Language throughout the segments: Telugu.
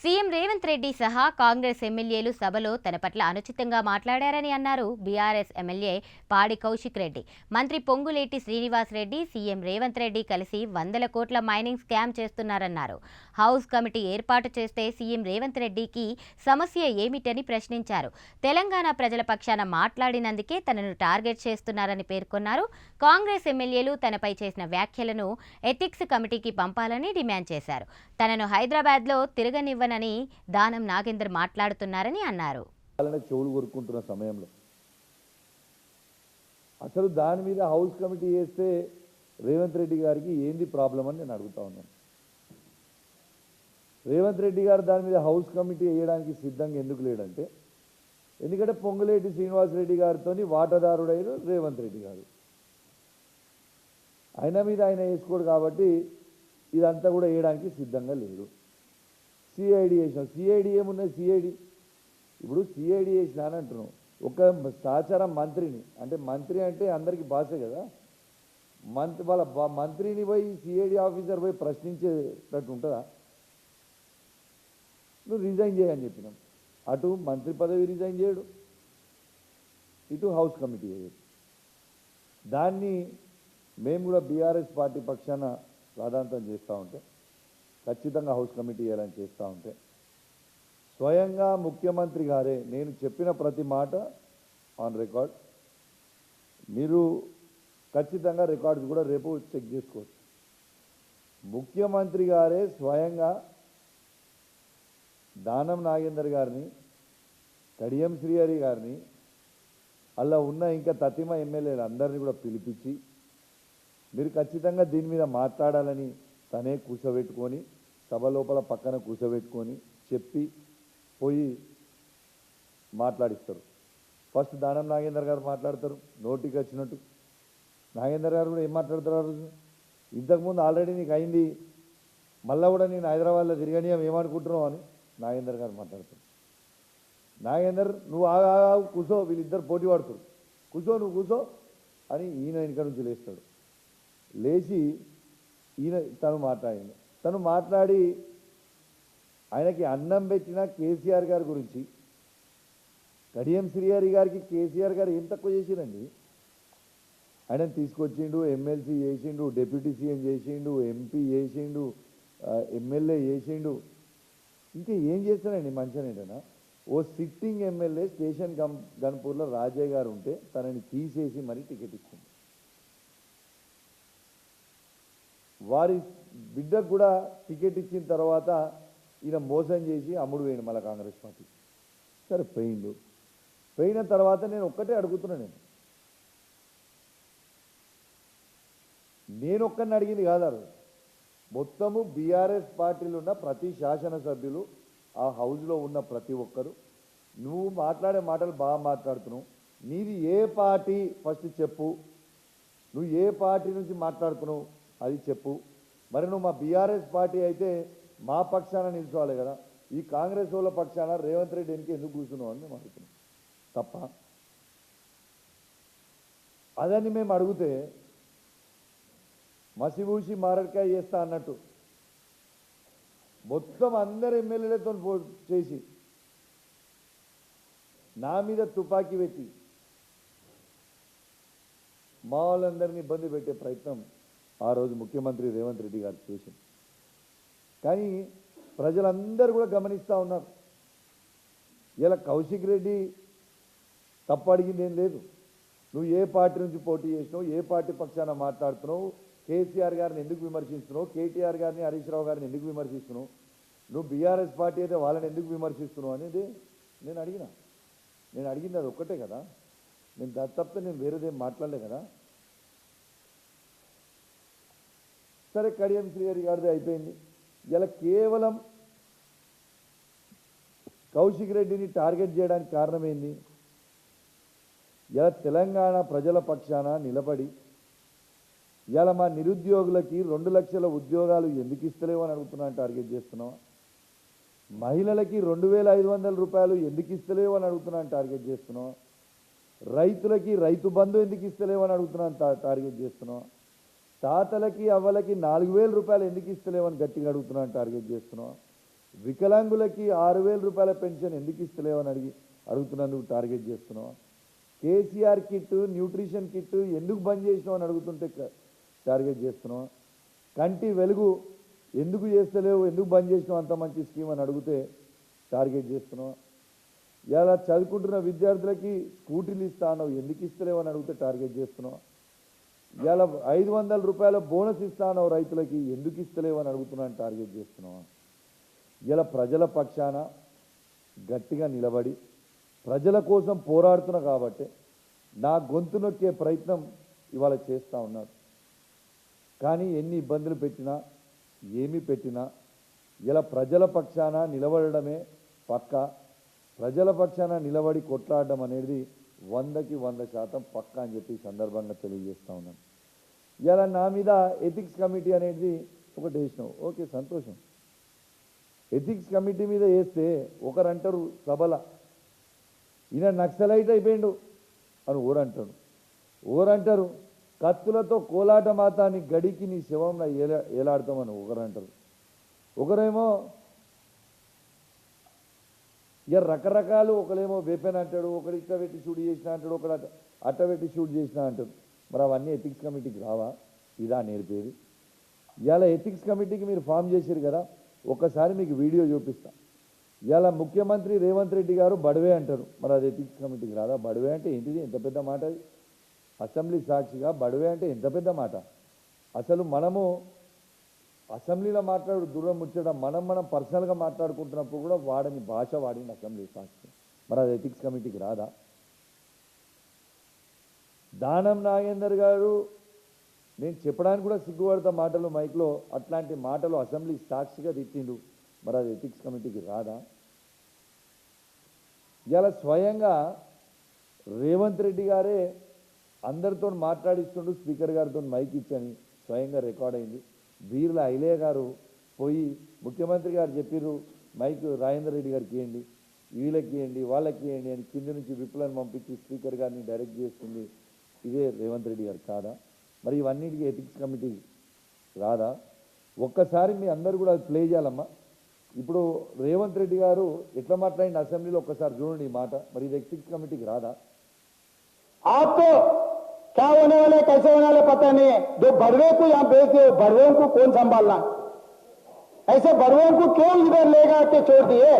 సీఎం రేవంత్ రెడ్డి సహా కాంగ్రెస్ ఎమ్మెల్యేలు సభలో తన పట్ల అనుచితంగా మాట్లాడారని అన్నారు బీఆర్ఎస్ ఎమ్మెల్యే పాడి కౌశిక్ రెడ్డి. మంత్రి పొంగులేటి శ్రీనివాస్ రెడ్డి, సీఎం రేవంత్ రెడ్డి కలిసి 100 కోట్ల మైనింగ్ స్కామ్ చేస్తున్నారన్నారు. హౌస్ కమిటీ ఏర్పాటు చేస్తే సీఎం రేవంత్ రెడ్డికి సమస్య ఏమిటని ప్రశ్నించారు. తెలంగాణ ప్రజల పక్షాన మాట్లాడినందుకే తనను టార్గెట్ చేస్తున్నారని పేర్కొన్నారు. కాంగ్రెస్ ఎమ్మెల్యేలు తనపై చేసిన వ్యాఖ్యలను ఎథిక్స్ కమిటీకి పంపాలని డిమాండ్ చేశారు. తనను హైదరాబాద్లో తిరగనివ్వ అని దానం నాగేందర్ మాట్లాడుతున్నారని అన్నారు. చెవులు కొరుకుంటున్న సమయంలో అసలు దాని మీద హౌస్ కమిటీ చేస్తే రేవంత్ రెడ్డి గారికి ఏంది ప్రాబ్లం అని నేను అడుగుతా ఉన్నాను. రేవంత్ రెడ్డి గారు దాని మీద హౌస్ కమిటీ వేయడానికి సిద్ధంగా ఎందుకు లేడంటే, ఎందుకంటే పొంగులేటి శ్రీనివాసరెడ్డి గారితో వాటాదారుడైన రేవంత్ రెడ్డి గారు ఆయన మీద ఆయన వేసుకోడు కాబట్టి ఇదంతా కూడా వేయడానికి సిద్ధంగా లేడు. సిఐడి వేసినాం. సిఐడి ఏమున్నది? సిఐడి ఇప్పుడు సిఐడి వేసినా అని అంటున్నాం. ఒక సహచార మంత్రిని, అంటే మంత్రి అంటే అందరికీ భాషే కదా, వాళ్ళ మంత్రిని పోయి సిఐడి ఆఫీసర్ పోయి ప్రశ్నించేటట్టు ఉంటుందా? నువ్వు రిజైన్ చేయని చెప్పినాం. అటు మంత్రి పదవి రిజైన్ చేయడు, ఇటు హౌస్ కమిటీ చేయడు. దాన్ని మేము కూడా బీఆర్ఎస్ పార్టీ పక్షాన ప్రాధాన్యత చేస్తూ ఉంటే, ఖచ్చితంగా హౌస్ కమిటీ చేయాలని చేస్తూ ఉంటే, స్వయంగా ముఖ్యమంత్రి గారే నేను చెప్పిన ప్రతి మాట ఆన్ రికార్డ్, మీరు ఖచ్చితంగా రికార్డ్స్ కూడా రేపు చెక్ చేసుకోవచ్చు. ముఖ్యమంత్రి గారే స్వయంగా దానం నాగేందర్ గారిని, కడియం శ్రీహరి గారిని, అలా ఉన్న ఇంకా తతిమ ఎమ్మెల్యేలు అందరినీ కూడా పిలిపించి మీరు ఖచ్చితంగా దీని మీద మాట్లాడాలని తనే కూర్చోబెట్టుకొని, సభ లోపల పక్కన కూర్చోబెట్టుకొని చెప్పి పోయి మాట్లాడిస్తారు. ఫస్ట్ దానం నాగేందర్ గారు మాట్లాడతారు నోటికి వచ్చినట్టు. నాగేందర్ గారు కూడా ఏం మాట్లాడతారు? ఇంతకుముందు ఆల్రెడీ నీకు అయింది, మళ్ళీ కూడా నేను హైదరాబాద్లో తిరగనియం ఏమనుకుంటున్నావు అని నాగేందర్ గారు మాట్లాడతారు. నాగేందర్ నువ్వు కూర్చో, వీళ్ళిద్దరు పోటీ పడుతారు, కూర్చో నువ్వు కూర్చో అని ఈయన వెనక నుంచి లేస్తాడు. లేచి ఈయన తను మాట్లాడి ఆయనకి అన్నం పెట్టిన కేసీఆర్ గారి గురించి, కడియం శ్రీహరి గారికి కేసీఆర్ గారు ఏం తక్కువ చేసిరండి? ఆయనను తీసుకొచ్చిండు, ఎమ్మెల్సీ చేసిండు, డిప్యూటీ సీఎం చేసిండు, ఎంపీ చేసిండు, ఎమ్మెల్యే చేసిండు. ఇంకా ఏం చేస్తానండి మంచిగానేటనా? ఓ సిట్టింగ్ ఎమ్మెల్యే స్టేషన్ గన్పూర్లో రాజయ్య గారు ఉంటే తనని తీసేసి మరీ టికెట్ ఇచ్చింది. వారి బిడ్డకు కూడా టికెట్ ఇచ్చిన తర్వాత ఈయన మోసం చేసి అమ్ముడు వేయండి మళ్ళీ కాంగ్రెస్ పార్టీ. సరే పోయిన తర్వాత నేను ఒక్కటే అడుగుతున్నాను, నేను ఒక్కరిని అడిగింది కాదు, మొత్తము బీఆర్ఎస్ పార్టీలో ఉన్న ప్రతి శాసనసభ్యులు, ఆ హౌస్లో ఉన్న ప్రతి ఒక్కరు, నువ్వు మాట్లాడే మాటలు బాగా మాట్లాడుతున్నావు, నీది ఏ పార్టీ ఫస్ట్ చెప్పు, నువ్వు ఏ పార్టీ నుంచి మాట్లాడుతున్నావు అది చెప్పు. మరి నువ్వు మా బీఆర్ఎస్ పార్టీ అయితే మా పక్షాన నిల్చోవాలి కదా, ఈ కాంగ్రెస్ వాళ్ళ పక్షాన రేవంత్ రెడ్డి వెనక ఎందుకు కూర్చున్నావు అని మేము అడుగుతున్నాం. తప్ప అదని మేము అడిగితే మసిబూసి మారడికాయ చేస్తా అన్నట్టు మొత్తం అందరు ఎమ్మెల్యేలతో చేసి నా మీద తుపాకీ పెట్టి మా వాళ్ళందరినీ ఇబ్బంది పెట్టే ప్రయత్నం ఆ రోజు ముఖ్యమంత్రి రేవంత్ రెడ్డి గారు చేసింది. కానీ ప్రజలందరూ కూడా గమనిస్తూ ఉన్నారు. ఇలా కౌశిక్ రెడ్డి తప్పు అడిగింది ఏం లేదు. నువ్వు ఏ పార్టీ నుంచి పోటీ చేసినావు, ఏ పార్టీ పక్షాన మాట్లాడుతున్నావు, కేసీఆర్ గారిని ఎందుకు విమర్శిస్తున్నావు, కేటీఆర్ గారిని, హరీష్ రావు గారిని ఎందుకు విమర్శిస్తున్నావు, నువ్వు బీఆర్ఎస్ పార్టీ అయితే వాళ్ళని ఎందుకు విమర్శిస్తున్నావు అనేది నేను అడిగింది అది ఒక్కటే కదా. నేను దాని తప్పితే నేను వేరేదేం మాట్లాడలే కదా. సరే కడియం శ్రీహరి గారిది అయిపోయింది. ఇలా కేవలం కౌశిక్ రెడ్డిని టార్గెట్ చేయడానికి కారణం ఏంది? ఇలా తెలంగాణ ప్రజల పక్షాన నిలబడి ఇలా మా నిరుద్యోగులకి 2 లక్షల ఉద్యోగాలు ఎందుకు ఇస్తలేవు అని అడుగుతున్నాను, టార్గెట్ చేస్తున్నావా? మహిళలకి 2500 రూపాయలు ఎందుకు ఇస్తలేవు అని అడుగుతున్నాను, టార్గెట్ చేస్తున్నావా? రైతులకి రైతు బంధు ఎందుకు ఇస్తలేవు అని అడుగుతున్నాను, టార్గెట్ చేస్తున్నావా? తాతలకి అవ్వలకి 4000 రూపాయలు ఎందుకు ఇస్తలేవని గట్టిగా అడుగుతున్నాను, టార్గెట్ చేస్తున్నావా? వికలాంగులకి 6,000 రూపాయల పెన్షన్ ఎందుకు ఇస్తలేవని అడుగుతున్నందుకు టార్గెట్ చేస్తున్నావు. కేసీఆర్ కిట్, న్యూట్రిషన్ కిట్ ఎందుకు బంద్ చేసినావు అని అడుగుతుంటే టార్గెట్ చేస్తున్నావు. కంటి వెలుగు ఎందుకు చేస్తలేవు, ఎందుకు బంద్ చేసినావు అంత మంచి స్కీమ్ అని అడిగితే టార్గెట్ చేస్తున్నావు. ఇలా చదువుకుంటున్న విద్యార్థులకి స్కూటీలు ఇస్తాను ఎందుకు ఇస్తలేవు అని అడిగితే టార్గెట్ చేస్తున్నావు. ఇలా 500 రూపాయల బోనస్ ఇస్తాను రైతులకి ఎందుకు ఇస్తలేవు అని అడుగుతున్నాను టార్గెట్ చేస్తున్నావు. ఇలా ప్రజల పక్షాన గట్టిగా నిలబడి ప్రజల కోసం పోరాడుతున్నా కాబట్టి నా గొంతు నొక్కే ప్రయత్నం ఇవాళ చేస్తూ ఉన్నారు. కానీ ఎన్ని ఇబ్బందులు పెట్టినా ఏమి పెట్టినా ఇలా ప్రజల పక్షాన నిలబడమే పక్క, ప్రజల పక్షాన నిలబడి కొట్లాడడం అనేది 100కి 100% పక్క అని చెప్పి సందర్భంగా తెలియజేస్తూ ఉన్నాను. ఇలా నా మీద ఎథిక్స్ కమిటీ అనేది ఒకటి వేసినావు, ఓకే సంతోషం. ఎథిక్స్ కమిటీ మీద వేస్తే ఒకరంటారు సభల ఈయన నక్సలైట్ అయిపోయిండు అని ఓరంటాడు, ఓరంటారు కత్తులతో కోలాట మాతాన్ని గడికి నీ శవంలో ఏలాడతామని ఒకరంటారు, ఒకరేమో ఇక రకరకాలు, ఒకరేమో వేపెన్ అంటాడు, ఒకరు ఇట్ట పెట్టి షూట్ చేసినా అంటాడు, ఒకరు అట్ట పెట్టి షూట్ చేసినా అంటాడు. మరి అవన్నీ ఎథిక్స్ కమిటీకి రావా? ఇదా నేర్పేది? ఇవాళ ఎథిక్స్ కమిటీకి మీరు ఫామ్ చేశారు కదా, ఒక్కసారి మీకు వీడియో చూపిస్తా. ఇవాళ ముఖ్యమంత్రి రేవంత్ రెడ్డి గారు బడవే అంటారు, మరి అది ఎథిక్స్ కమిటీకి రాదా? బడవే అంటే ఏంటిది? ఎంత పెద్ద మాట అది? అసెంబ్లీ సాక్షిగా బడవే అంటే ఎంత పెద్ద మాట? అసలు మనము అసెంబ్లీలో మాట్లాడు దూరం ముచ్చడం, మనం పర్సనల్గా మాట్లాడుకుంటున్నప్పుడు కూడా వాడని భాష వాడింది అసెంబ్లీ సాక్షి, మరి అది ఎథిక్స్ కమిటీకి రాదా? దానం నాగేందర్ గారు నేను చెప్పడానికి కూడా సిగ్గుపడతా మాటలు మైక్లో, అట్లాంటి మాటలు అసెంబ్లీ సాక్షిగా తిట్టిండు, మరి అది ఎథిక్స్ కమిటీకి రాదా? ఇలా స్వయంగా రేవంత్ రెడ్డి గారే అందరితో మాట్లాడిస్తుండు, స్పీకర్ గారితో మైక్ ఇచ్చని స్వయంగా రికార్డ్ అయింది. బీర్ల ఐలయ్య గారు పోయి ముఖ్యమంత్రి గారు చెప్పిర్రు మైక్ రాజేందర్ రెడ్డి గారికి ఇవ్వండి, వీళ్ళకి ఇవ్వండి, వాళ్ళకి ఇవ్వండి అని కింద నుంచి విప్లను పంపించి స్పీకర్ గారిని డైరెక్ట్ చేస్తుంది ఇదే రేవంత్ రెడ్డి గారు కాదా? మరి ఇవన్నిటికీ ఎథిక్స్ కమిటీ రాదా? ఒక్కసారి మీ అందరూ కూడా అది ప్లే చేయాలమ్మా. ఇప్పుడు రేవంత్ రెడ్డి గారు ఎట్లా మాట్లాడిన అసెంబ్లీలో ఒక్కసారి చూడండి ఈ మాట, మరి ఇది ఎథిక్స్ కమిటీకి రాదా? आपको क्या होने वाले कैसे होने वाले पता नहीं है। जो बड़वे को यहाँ भेज दो, बड़वे को कौन संभालना? ऐसे बड़वे को क्यों इधर लेगा के छोड़ दिए?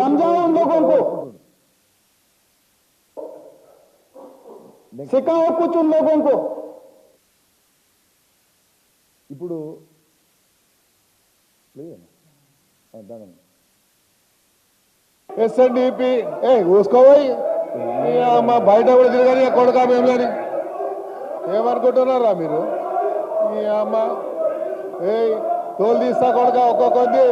समझाओ उन लोगों को, सिखाओ कुछ उन लोगों को. ఇప్పుడు ఎస్ఎన్డిపి उसको वही అమ్మ బయట కూడా తిరగని కొడుకా మేము కానీ ఏమనుకుంటున్నారా మీరు? ఈ అమ్మ ఏ తోలు తీస్తా కొడుక ఒక్కొక్కంది,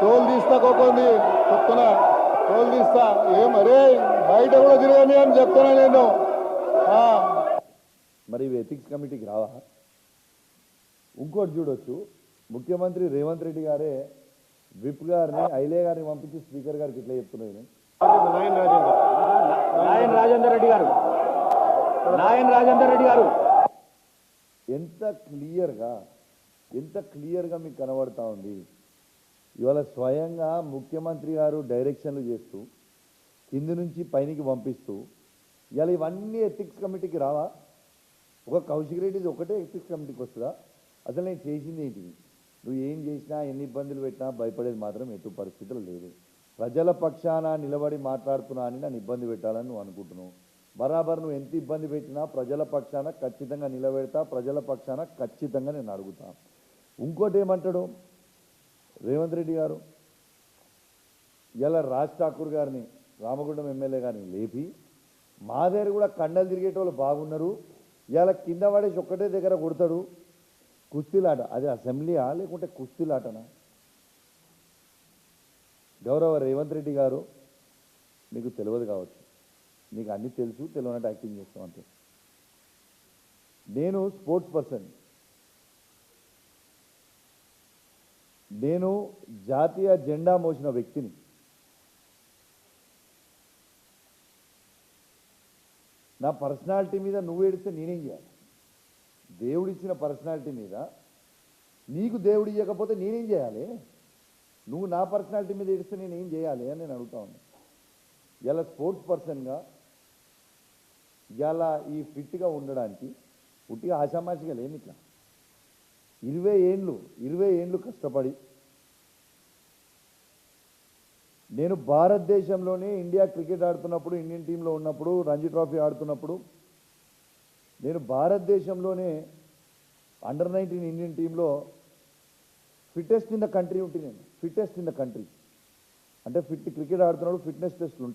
తోలు తీస్తా ఒక్కొక్కంది చెప్తున్నా, తోలు తీస్తా ఏమరే బయట కూడా తిరగని అని చెప్తున్నా నేను. మరి ఇవి ఎథిక్స్ కమిటీకి రావా? ఇంకోటి చూడొచ్చు, ముఖ్యమంత్రి రేవంత్ రెడ్డి గారే విప్ గారిని ఐలే గారిని పంపించి స్పీకర్ గారికి ఇట్లా చెప్తున్నాయి. నాయన్ రాజేందర్ రెడ్డి గారు ఎంత క్లియర్గా మీకు కనబడతా ఉంది. ఇవాళ స్వయంగా ముఖ్యమంత్రి గారు డైరెక్షన్లు చేస్తూ కింది నుంచి పైనికి పంపిస్తూ ఇవాళ ఇవన్నీ ఎథిక్స్ కమిటీకి రావా? ఒక కౌశిక్ రెడ్డిది ఒకటే ఎథిక్స్ కమిటీకి వస్తుందా? అసలు నేను చేసింది ఏంటి? నువ్వు ఏం చేసినా ఎన్ని ఇబ్బందులు పెట్టినా భయపడేది మాత్రం ఎటు పరిస్థితులు లేదు. ప్రజల పక్షాన నిలబడి మాట్లాడుతున్నా అని నన్ను ఇబ్బంది పెట్టాలని నువ్వు అనుకుంటున్నావు. బరాబర్ నువ్వు ఎంత ఇబ్బంది పెట్టినా ప్రజల పక్షాన ఖచ్చితంగా నిలబెడతా, ప్రజల పక్షాన ఖచ్చితంగా నేను అడుగుతా. ఇంకోటి ఏమంటాడు రేవంత్ రెడ్డి గారు, ఇలా రాజ్ ఠాకూర్ గారిని రామగుండం ఎమ్మెల్యే గారిని లేపి మా దగ్గర కూడా కండలు తిరిగేటోళ్ళు బాగున్నారు, ఇలా కింద పడేసి ఒక్కటే దగ్గర కొడతాడు, కుస్తీలాట. అది అసెంబ్లీయా లేకుంటే కుస్తీలాటనా? గౌరవ రేవంత్ రెడ్డి గారు, మీకు తెలియదు కావచ్చు, నీకు అన్నీ తెలుసు, తెలియనట్టు యాక్టింగ్ చేస్తాం అంతే. నేను స్పోర్ట్స్ పర్సన్, నేను జాతీయ జెండా మోసిన వ్యక్తిని. నా పర్సనాలిటీ మీద నువ్వు ఏడిస్తే నేనేం చేయాలి? దేవుడిచ్చిన పర్సనాలిటీ మీద నీకు దేవుడు ఇవ్వకపోతే నేనేం చేయాలి? నువ్వు నా పర్సనాలిటీ మీద ఏడిస్తే నేను ఏం చేయాలి అని నేను అడుగుతా ఉన్నా. ఇలా స్పోర్ట్స్ పర్సన్గా ఇలా ఈ ఫిట్గా ఉండడానికి పుట్టిగా ఆషామాషిగా లేని ఇట్లా 20 ఏండ్లు కష్టపడి నేను భారతదేశంలోనే ఇండియా క్రికెట్ ఆడుతున్నప్పుడు, ఇండియన్ టీంలో ఉన్నప్పుడు, రంజీ ట్రోఫీ ఆడుతున్నప్పుడు నేను భారతదేశంలోనే అండర్-19 ఇండియన్ టీంలో ఫిట్టెస్ట్ ఇన్ ద కంట్రీ ఉంటే, నేను ఫిట్టెస్ట్ ఇన్ ద కంట్రీ అంటే క్రికెట్ ఆడుతున్నప్పుడు ఫిట్నెస్ టెస్ట్లు